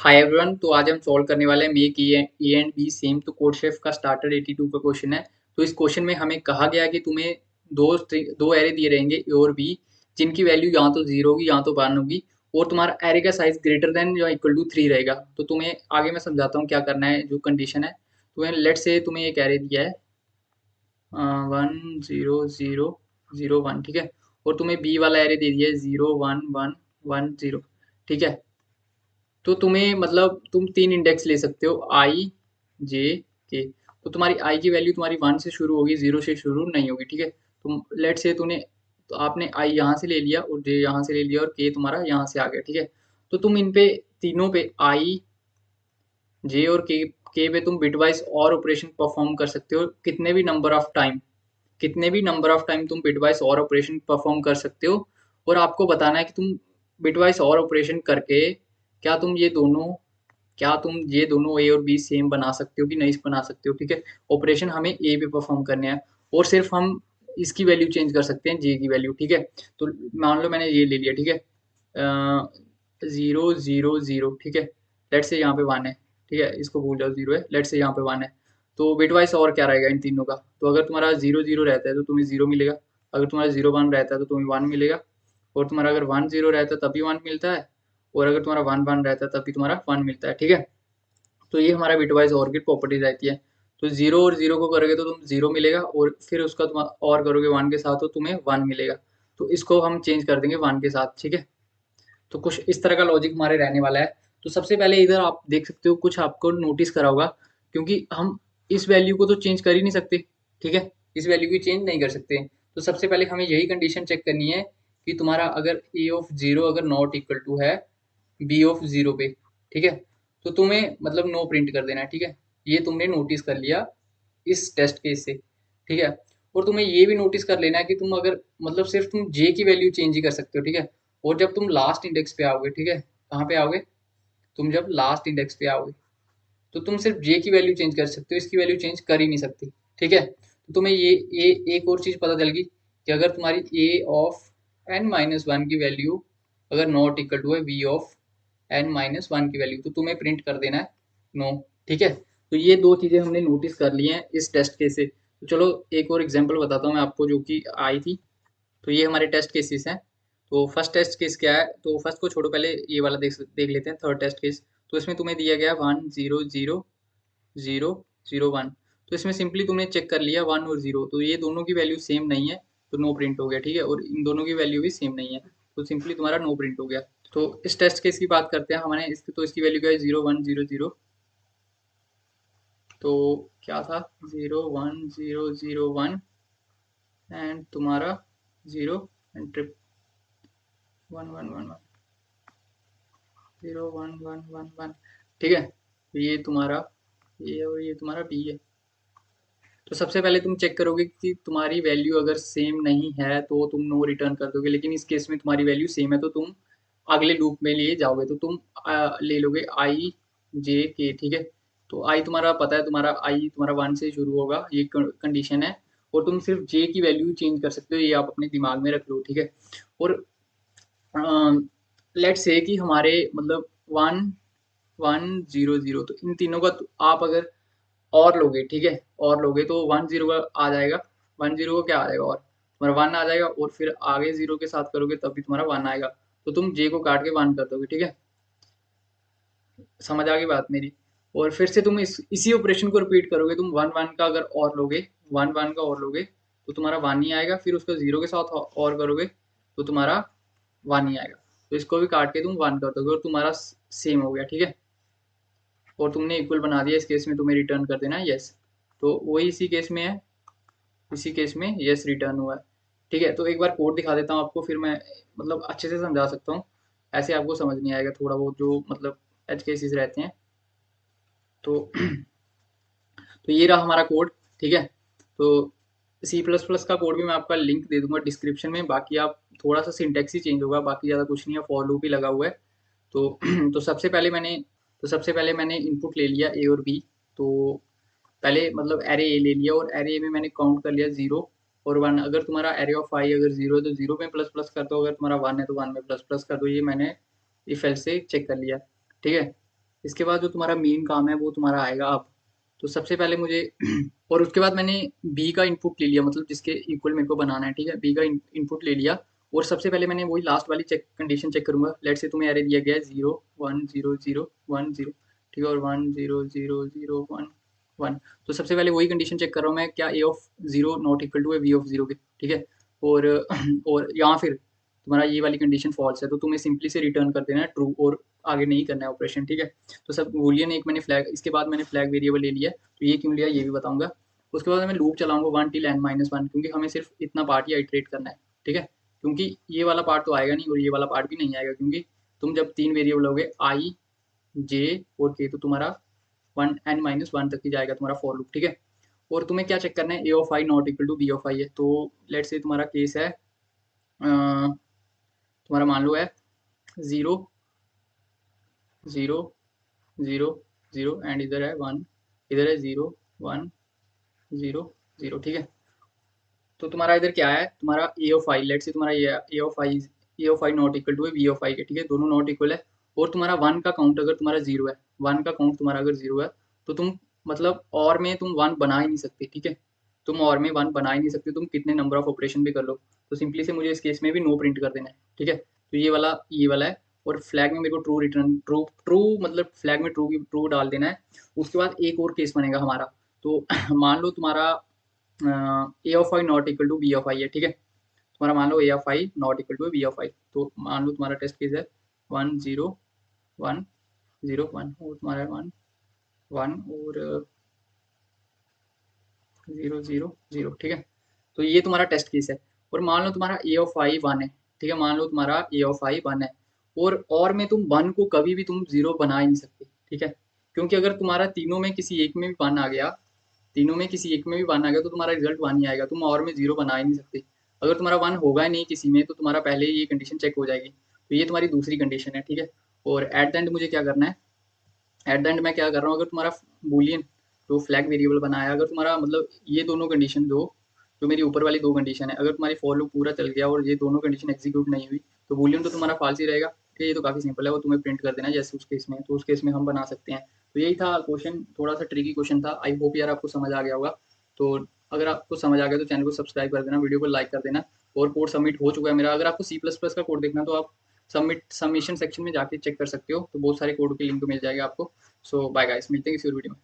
Hi everyone, तो आज हम सॉल्व करने वाले हैं make A and B same. तो कोड शेफ का स्टार्टर 82 का क्वेश्चन है। तो इस क्वेश्चन में हमें कहा गया कि तुम्हें दो एरे दिए रहेंगे ए और बी, जिनकी वैल्यू या तो 0 होगी या तो 1 होगी, और तुम्हारा एरे का साइज ग्रेटर देन या इक्वल टू 3 रहेगा। तो तुम्हें आगे मैं समझाता हूँ क्या करना है। जो कंडीशन है, तुम्हें लेट से तुम्हें एक एरे दिया है 1 0 0 0 1, ठीक है, और तुम्हें बी वाला एरे दे दिया है 0 1 1 1 0, ठीक है। तो तुम्हें मतलब तुम 3 इंडेक्स ले सकते हो, आई जे के। तो तुम्हारी आई की वैल्यू तुम्हारी 1 से शुरू होगी, 0 से शुरू नहीं होगी, ठीक है। तुम लेट से तूने तो आपने आई यहाँ से ले लिया और जे यहाँ से ले लिया और के तुम्हारा यहाँ से आ गया, ठीक है। तो तुम इन पे तीनों पे आई जे और के पे तुम बिटवाइज और ऑपरेशन परफॉर्म कर सकते हो, कितने भी नंबर ऑफ टाइम तुम बिटवाइज और ऑपरेशन परफॉर्म कर सकते हो। और आपको बताना है कि तुम बिटवाइज और ऑपरेशन करके क्या तुम ये दोनों क्या तुम ये दोनों ए और बी सेम बना सकते हो कि नहीं बना सकते हो, ठीक है। ऑपरेशन हमें ए पे परफॉर्म करने हैं और सिर्फ हम इसकी वैल्यू चेंज कर सकते हैं, जे की वैल्यू, ठीक है। तो मान लो मैंने ये ले लिया, ठीक है, 0 0 0, ठीक है। लेट से यहाँ पे 1 है, ठीक है, इसको भूल जाओ, 0 है, लेट से यहाँ पे 1 है। तो बिटवाइज और क्या रहेगा इन तीनों का। तो अगर तुम्हारा 0 0 रहता है तो तुम्हें 0 मिलेगा, अगर तुम्हारा 0 1 रहता है तो तुम्हें 1 मिलेगा, और तुम्हारा अगर 1 0 रहता है तब भी 1 मिलता है, और अगर तुम्हारा 1 1 रहता है तब भी तुम्हारा 1 मिलता है, ठीक है। तो ये हमारा बिटवाइज और की प्रॉपर्टीज रहती है। तो 0 और 0 को करोगे तो तुम 0 मिलेगा, और फिर उसका तुम और करोगे 1 के साथ तो तुम्हें 1 मिलेगा। तो इसको हम चेंज कर देंगे 1 के साथ, ठीक है। तो कुछ इस तरह का लॉजिक हमारे रहने वाला है। तो सबसे पहले इधर आप देख सकते हो, कुछ आपको नोटिस करा होगा, क्योंकि हम इस वैल्यू को तो चेंज कर ही नहीं सकते, ठीक है, इस वैल्यू की चेंज नहीं कर सकते। तो सबसे पहले हमें यही कंडीशन चेक करनी है कि तुम्हारा अगर ए ऑफ 0 अगर नॉट इक्वल टू है बी ऑफ 0 पे, ठीक है, तो तुम्हें मतलब नो प्रिंट कर देना है, ठीक है। ये तुमने नोटिस कर लिया इस टेस्ट केस से, ठीक है। और तुम्हें ये भी नोटिस कर लेना है कि तुम अगर मतलब सिर्फ तुम जे की वैल्यू चेंज ही कर सकते हो, ठीक है। और जब तुम लास्ट इंडेक्स पे आओगे, ठीक है, कहाँ पे आओगे, तुम जब लास्ट इंडेक्स पे आओगे तो तुम सिर्फ जे की वैल्यू चेंज कर सकते हो, इसकी वैल्यू चेंज कर ही नहीं सकती, ठीक है। तो तुम्हें ये एक और चीज़ पता चल गई कि अगर तुम्हारी ए ऑफ n-1 की वैल्यू अगर नॉट इक्वल टू है वी ऑफ n-1 की वैल्यू, तो तुम्हें प्रिंट कर देना है नो, ठीक है। तो ये दो चीज़ें हमने नोटिस कर ली हैं इस टेस्ट केस से। तो चलो एक और एग्जांपल बताता हूँ मैं आपको जो कि आई थी। तो ये हमारे टेस्ट केसेस हैं। तो फर्स्ट टेस्ट केस क्या है, तो फर्स्ट को छोड़ो, पहले ये वाला देख लेते हैं, थर्ड टेस्ट केस। तो इसमें तुम्हें दिया गया 1 0 0 0 0 1। तो इसमें सिंपली तुमने चेक कर लिया 1 और 0, तो ये दोनों की वैल्यू सेम नहीं है, तो नो प्रिंट हो गया, ठीक है। और इन दोनों की वैल्यू भी सेम नहीं है, तो सिंपली तुम्हारा नो प्रिंट हो गया। तो इस टेस्ट केस की बात करते हैं हमारे इसकी, तो इसकी वैल्यू क्या है 0 1 0 0। तो क्या था 0 1 0 0 1 एंड तुम्हारा 0 एंड ट्रिप 1 1 1 1 0 1 1 1 1, ठीक है। तो ये तुम्हारा ये और ये तुम्हारा बी है। तो सबसे पहले तुम चेक करोगे कि तुम्हारी वैल्यू अगर सेम नहीं है तो तुम नो रिटर्न कर दोगे, लेकिन इस केस में तुम्हारी वैल्यू सेम है तो तुम अगले लूप में लिए जाओगे। तो तुम ले लोगे आई जे के, ठीक है। तो आई तुम्हारा पता है, तुम्हारा आई तुम्हारा 1 से शुरू होगा, ये कंडीशन है। और तुम सिर्फ जे की वैल्यू चेंज कर सकते हो, ये आप अपने दिमाग में रख लो, ठीक है। और लेट्स से कि हमारे मतलब 1 1 0 0, तो इन तीनों का आप अगर और लोगे, ठीक है, और लोगे तो 1 0 का आ जाएगा, 1 0 का क्या आ जाएगा, और तुम्हारा 1 आ जाएगा, और फिर आगे 0 के साथ करोगे तब भी तुम्हारा 1 आएगा। तो तुम जे को काट के 1 कर दोगे, ठीक है। समझ आ गई बात मेरी। और फिर से तुम इसी ऑपरेशन को रिपीट करोगे, तुम 1 1 का अगर और लोगे, 1 1 का और लोगे तो तुम्हारा 1 ही आएगा, फिर उसको 0 के साथ और करोगे तो तुम्हारा 1 ही आएगा। तो इसको भी काट के तुम 1 कर दोगे और तुम्हारा सेम हो गया, ठीक है। और तुमने इक्वल बना दिया, इस केस में तुम्हें रिटर्न कर देना है यस। तो वही इसी केस में है, इसी केस में यस रिटर्न हुआ है, ठीक है। तो एक बार कोड दिखा देता हूँ आपको, फिर मैं मतलब अच्छे से समझा सकता हूँ, ऐसे आपको समझ नहीं आएगा थोड़ा बहुत जो मतलब एज केसेस रहते हैं। तो तो ये रहा हमारा कोड, ठीक है। तो सी प्लस प्लस का कोड भी मैं आपका लिंक दे दूंगा डिस्क्रिप्शन में, बाकी आप थोड़ा सा सिंटेक्स ही चेंज होगा, बाकी ज़्यादा कुछ नहीं है, फॉर लूप ही लगा हुआ है। तो तो सबसे पहले मैंने इनपुट ले लिया ए और बी। तो पहले मतलब एरे ए ले लिया, और एरे ए में मैंने काउंट कर लिया 0 और 1। अगर तुम्हारा एरे ऑफ आई अगर 0 है तो 0 में प्लस प्लस कर दो, अगर तुम्हारा 1 है तो 1 में प्लस प्लस कर दो। ये मैंने इफ एल्स से चेक कर लिया, ठीक है। इसके बाद जो तुम्हारा मेन काम है वो तुम्हारा आएगा अब। तो सबसे पहले मुझे और उसके बाद मैंने बी का इनपुट ले लिया, मतलब जिसके इक्वल मेरे को बनाना है, ठीक है, बी का इनपुट ले लिया। और सबसे पहले मैंने वही लास्ट वाली चेक कंडीशन चेक करूंगा। लेट से तुम्हें एरे दिया गया है 0 1 0 0 1 0, ठीक है, और 1 0 0 0 1 1। तो सबसे पहले वही कंडीशन चेक कर रहा हूँ मैं, क्या A of zero not equal to है वी ऑफ जीरो के, ठीक है। और और यहाँ फिर तुम्हारा ये वाली कंडीशन फॉल्स है, तो तुम्हें सिंपली से रिटर्न कर देना है ट्रू, और आगे नहीं करना है ऑपरेशन, ठीक है। तो सब बूलियन एक मैंने फ्लैग, इसके बाद मैंने फ्लैग वेरिएबल ले लिया है। तो ये क्यों लिया ये भी बताऊंगा। उसके बाद मैं लूप चलाऊंगा 1 till n-1, क्योंकि हमें सिर्फ इतना पार्ट ही आइटरेट करना है, ठीक है। क्योंकि ये वाला पार्ट तो आएगा नहीं और ये वाला पार्ट भी नहीं आएगा, क्योंकि तुम जब 3 वेरिएबल लोगे आई जे और के, तो तुम्हारा 1 n-1 तक ही जाएगा तुम्हारा फॉर लूप, ठीक है। और तुम्हें क्या चेक करना है, A of I not equal to B of I है। तो लेट से तुम्हारा केस है, तुम्हारा मान लो है 0 0 0 0 एंड इधर है 1, इधर है 0 1 0 0, ठीक है। तो तुम्हारा इधर क्या है, तुम्हारा A of I, late say तुम्हारा ये A of I not equal to है बी ऑफ आई के, ठीक है, दोनों नॉट इक्वल है। और तुम्हारा वन का काउंट अगर तुम्हारा जीरो है, वन का काउंट तुम्हारा अगर जीरो है, तो तुम मतलब और में तुम वन बना ही नहीं सकते, ठीक है। तुम और में वन बना ही नहीं सकते, तुम कितने नंबर ऑफ ऑपरेशन भी कर लो। तो सिंपली से मुझे इस केस में भी नो प्रिंट कर देना है, ठीक है। तो ये वाला है। और फ्लैग में मेरे को ट्रू रिटर्न, ट्रू ट्रू मतलब फ्लैग में ट्रू की ट्रू डाल देना है। उसके बाद एक और केस बनेगा हमारा। तो मान लो तुम्हारा A of I not equal to B of I है, ठीक है। तुम्हारा मान लो A of I not equal to B of I, तो मान लो तुम्हारा टेस्ट केस है 1 0 1 0 1, और तुम्हारा 1 1 और 0 0 0, ठीक है। तो ये तुम्हारा टेस्ट केस है। और मान लो तुम्हारा ए ऑफ आई 1 है, ठीक है, मान लो तुम्हारा ए ऑफ आई 1 है। और में तुम 1 को कभी भी तुम 0 बना ही नहीं सकते, ठीक है। क्योंकि अगर तुम्हारा तीनों में किसी एक में भी 1 आ गया, तीनों में किसी एक में भी 1 आ गया, तो तुम्हारा रिजल्ट 1 ही आएगा, तुम और में 0 बना ही नहीं सकते। अगर तुम्हारा 1 होगा ही नहीं किसी में, तो तुम्हारा पहले ही ये कंडीशन चेक हो जाएगी। तो ये तुम्हारी दूसरी कंडीशन है, ठीक है। और एट द एंड मुझे क्या करना है, एट द एंड मैं क्या कर रहा हूँ, अगर तुम्हारा बूलियन जो फ्लैग वेरिएबल बनाया, अगर तुम्हारा मतलब ये दोनों कंडीशन दो, जो मेरी ऊपर वाली दो कंडीशन है, अगर तुम्हारी फॉर लूप पूरा चल गया और ये दोनों कंडीशन एग्जीक्यूट नहीं हुई, तो बूलियन तो तुम्हारा फाल्स ही रहेगा, ठीक है। ये तो काफ़ी सिंपल है, वो तुम्हें प्रिंट कर देना है जैसे उस केस में, तो उस केस में हम बना सकते हैं। तो यही था क्वेश्चन, थोड़ा सा ट्रिकी क्वेश्चन था। आई होप यार आपको समझ आ गया होगा। तो अगर आपको समझ आ गया तो चैनल को सब्सक्राइब कर देना, वीडियो को लाइक कर देना। और कोड सबमिट हो चुका है मेरा। अगर आपको सी प्लस प्लस का कोड देखना तो आप सबमिशन सेक्शन में जाके चेक कर सकते हो, तो बहुत सारे कोड की लिंक मिल जाएगा आपको। सो बाय गाइस, मिलते हैं किसी और वीडियो में।